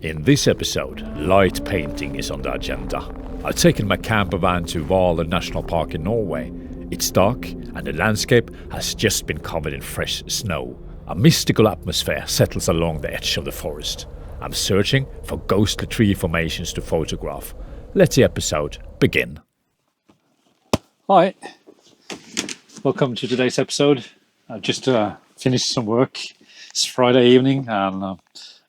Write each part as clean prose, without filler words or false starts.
In this episode, light painting is on the agenda. I've taken my camper van to Hvaler National Park in Norway. It's dark and the landscape has just been covered in fresh snow. A mystical atmosphere settles along the edge of the forest. I'm searching for ghostly tree formations to photograph. Let the episode begin. Hi, welcome to today's episode. I've just finished some work. It's Friday evening and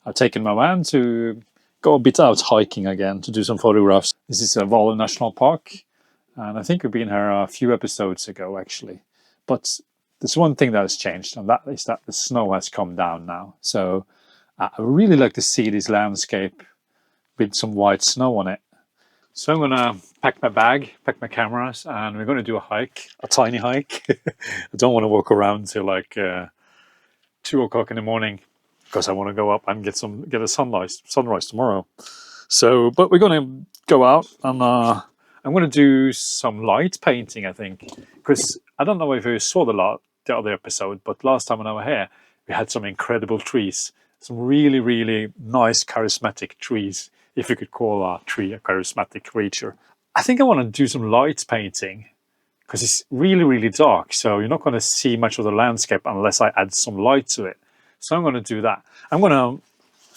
I've taken my van to go a bit out hiking again to do some photographs. This is Hvaler National Park, and I think we've been here a few episodes ago actually. But there's one thing that has changed, and that is that the snow has come down now. So I really like to see this landscape with some white snow on it. So I'm gonna pack my bag, pack my cameras, and we're gonna do a hike, a tiny hike. I don't want to walk around till like 2 o'clock in the morning, because I want to go up and get a sunrise tomorrow. So, but we're going to go out and I'm going to do some light painting, I think, because I don't know if you saw the other episode, but last time when I was here, we had some incredible trees, some really, really nice charismatic trees, if you could call a tree a charismatic creature. I think I want to do some light painting because it's really, really dark. So you're not going to see much of the landscape unless I add some light to it. So I'm going to do that. I'm going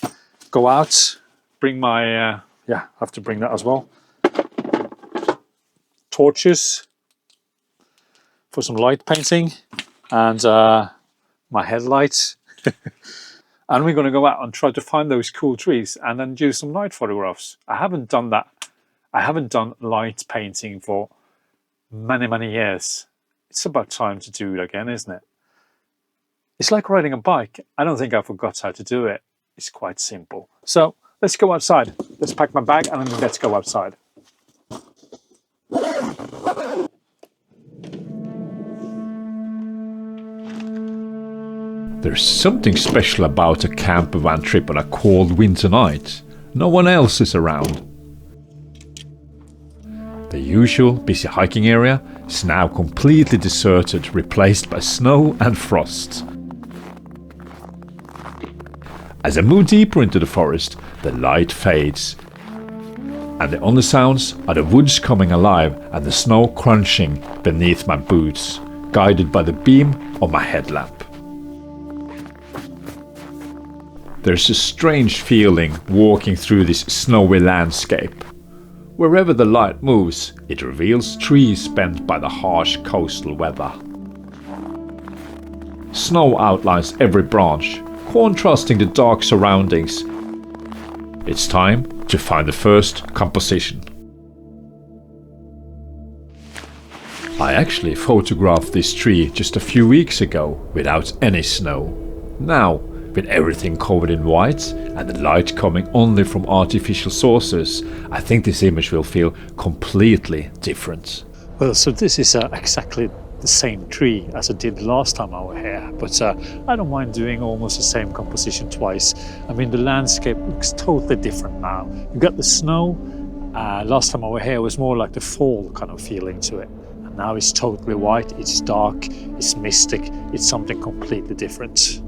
to go out, bring my, I have to bring that as well. Torches for some light painting and my headlights. And we're going to go out and try to find those cool trees and then do some night photographs. I haven't done that. I haven't done light painting for many, many years. It's about time to do it again, isn't it? It's like riding a bike. I don't think I forgot how to do it. It's quite simple. So let's go outside. Let's pack my bag and then let's go outside. There's something special about a camper van trip on a cold winter night. No one else is around. The usual busy hiking area is now completely deserted, replaced by snow and frost. As I move deeper into the forest, the light fades, and the only sounds are the woods coming alive and the snow crunching beneath my boots, guided by the beam of my headlamp. There's a strange feeling walking through this snowy landscape. Wherever the light moves, it reveals trees bent by the harsh coastal weather. Snow outlines every branch, contrasting the dark surroundings. It's time to find the first composition. I actually photographed this tree just a few weeks ago without any snow. Now, with everything covered in white and the light coming only from artificial sources, I think this image will feel completely different. Well, so this is exactly the same tree as I did last time I was here, but I don't mind doing almost the same composition twice. I mean, the landscape looks totally different now. You got the snow. Last time I was here was more like the fall kind of feeling to it. And now it's totally white, it's dark, it's mystic, it's something completely different.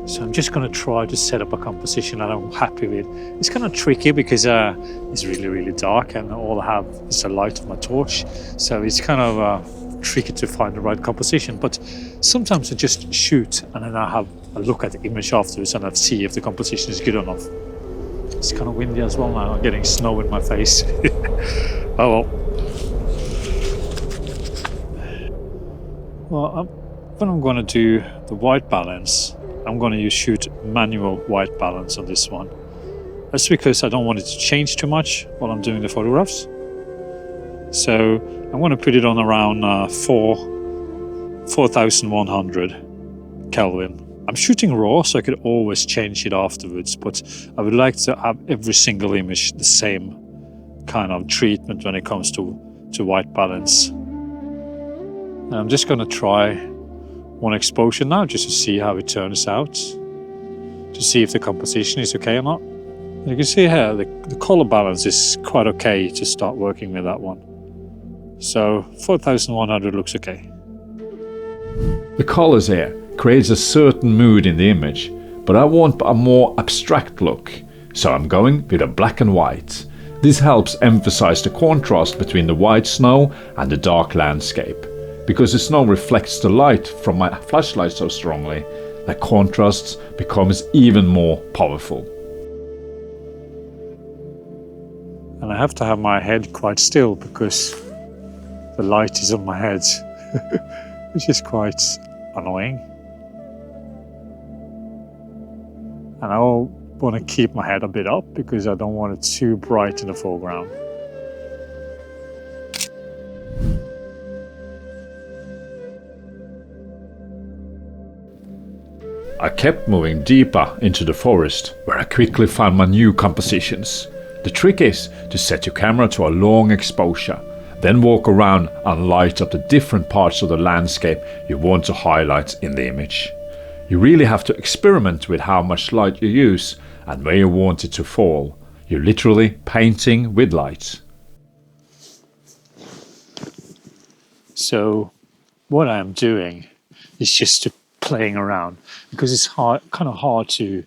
So I'm just going to try to set up a composition that I'm happy with. It's kind of tricky because it's really, really dark and all I have is the light of my torch. So it's kind of tricky to find the right composition. But sometimes I just shoot and then I have a look at the image afterwards and I see if the composition is good enough. It's kind of windy as well now. I'm getting snow in my face. Oh well. Well, when I'm going to do the white balance, I'm going to shoot manual white balance on this one. That's because I don't want it to change too much while I'm doing the photographs. So I'm going to put it on around 4100 Kelvin. I'm shooting raw, so I could always change it afterwards, but I would like to have every single image the same kind of treatment when it comes to white balance. And I'm just going to try one exposure now just to see how it turns out, to see if the composition is okay or not. And you can see here the color balance is quite okay to start working with that one. So 4100 looks okay. The colors here creates a certain mood in the image, but I want a more abstract look, so I'm going with a black and white. This helps emphasize the contrast between the white snow and the dark landscape. Because the snow reflects the light from my flashlight so strongly, the contrast becomes even more powerful. And I have to have my head quite still because the light is on my head, which is quite annoying. And I want to keep my head a bit up because I don't want it too bright in the foreground. I kept moving deeper into the forest, where I quickly found my new compositions. The trick is to set your camera to a long exposure, then walk around and light up the different parts of the landscape you want to highlight in the image. You really have to experiment with how much light you use and where you want it to fall. You're literally painting with light. So what I'm doing is just playing around because it's kind of hard to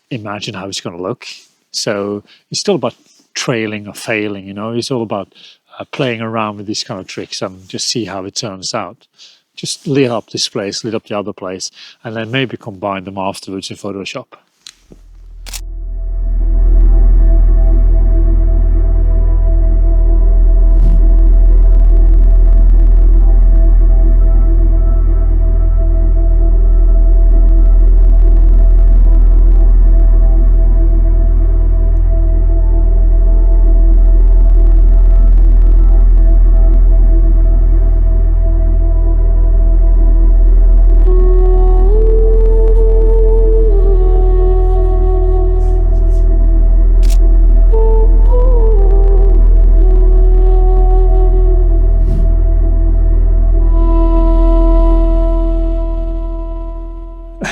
imagine how it's going to look. So it's still about trailing or failing, you know. It's all about playing around with these kind of tricks and just see how it turns out. Just lit up this place, lit up the other place, and then maybe combine them afterwards in Photoshop.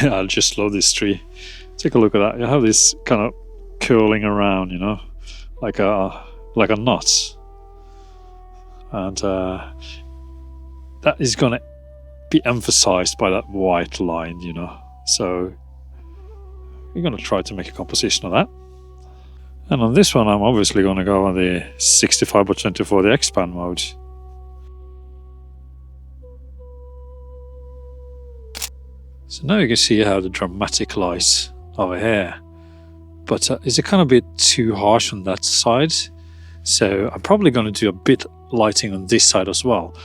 I just love this tree. Take a look at that. You have this kind of curling around, you know, like a knot, and that is going to be emphasized by that white line, you know. So we're going to try to make a composition of that. And on this one, I'm obviously going to go on the 65x24, the expand mode. So now you can see how the dramatic light over here, but is it kind of a bit too harsh on that side? So I'm probably going to do a bit lighting on this side as well.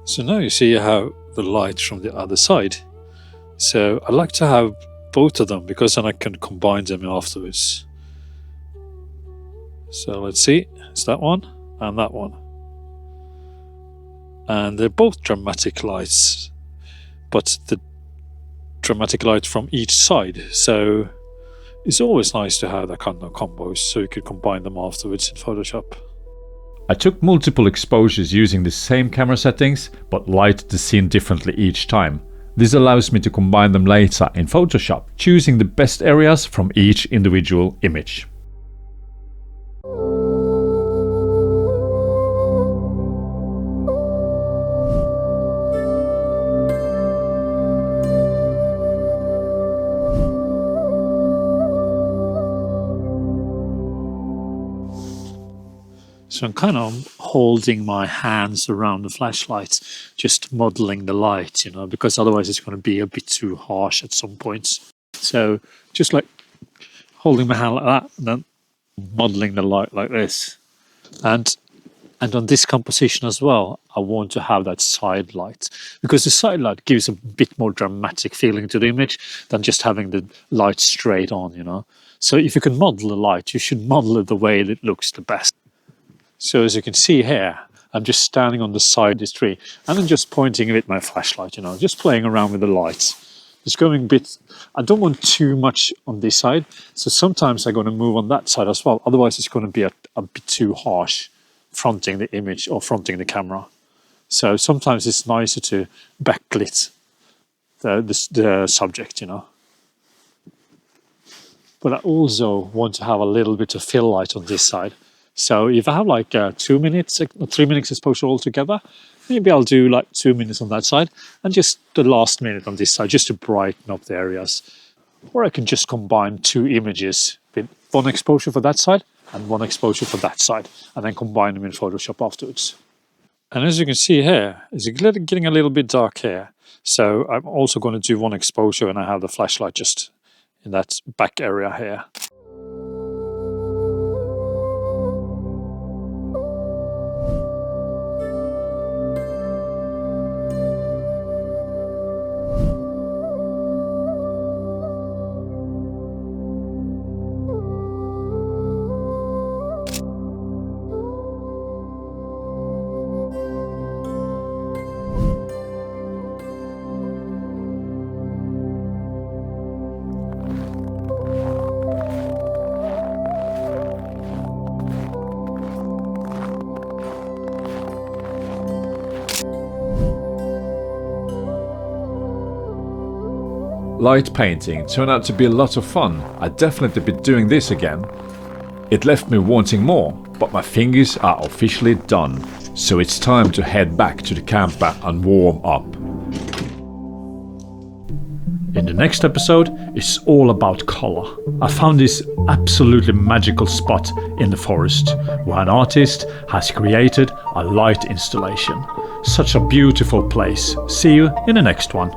So now you see how the light from the other side. So I like to have both of them because then I can combine them afterwards. So let's see, it's that one and that one. And they're both dramatic lights, but the dramatic light from each side. So it's always nice to have that kind of combos so you could combine them afterwards in Photoshop. I took multiple exposures using the same camera settings, but lighted the scene differently each time. This allows me to combine them later in Photoshop, choosing the best areas from each individual image. So I'm kind of holding my hands around the flashlight, just modeling the light, you know, because otherwise it's going to be a bit too harsh at some points. So just like holding my hand like that and then modeling the light like this. And on this composition as well, I want to have that side light because the side light gives a bit more dramatic feeling to the image than just having the light straight on, you know. So if you can model the light, you should model it the way that it looks the best. So as you can see here, I'm just standing on the side of this tree and I'm just pointing with my flashlight, you know, just playing around with the lights. Just going a bit, I don't want too much on this side. So sometimes I'm going to move on that side as well. Otherwise it's going to be a bit too harsh fronting the image or fronting the camera. So sometimes it's nicer to backlit the subject, you know. But I also want to have a little bit of fill light on this side. So if I have like 2 minutes, 3 minutes exposure altogether, maybe I'll do like 2 minutes on that side and just the last minute on this side, just to brighten up the areas. or I can just combine two images with one exposure for that side and one exposure for that side, and then combine them in Photoshop afterwards. And as you can see here, it's getting a little bit dark here. So I'm also going to do one exposure, and I have the flashlight just in that back area here. Light painting turned out to be a lot of fun. I'd definitely be doing this again. It left me wanting more, but my fingers are officially done, so it's time to head back to the camper and warm up. In the next episode, it's all about color. I found this absolutely magical spot in the forest where an artist has created a light installation. Such a beautiful place. See you in the next one.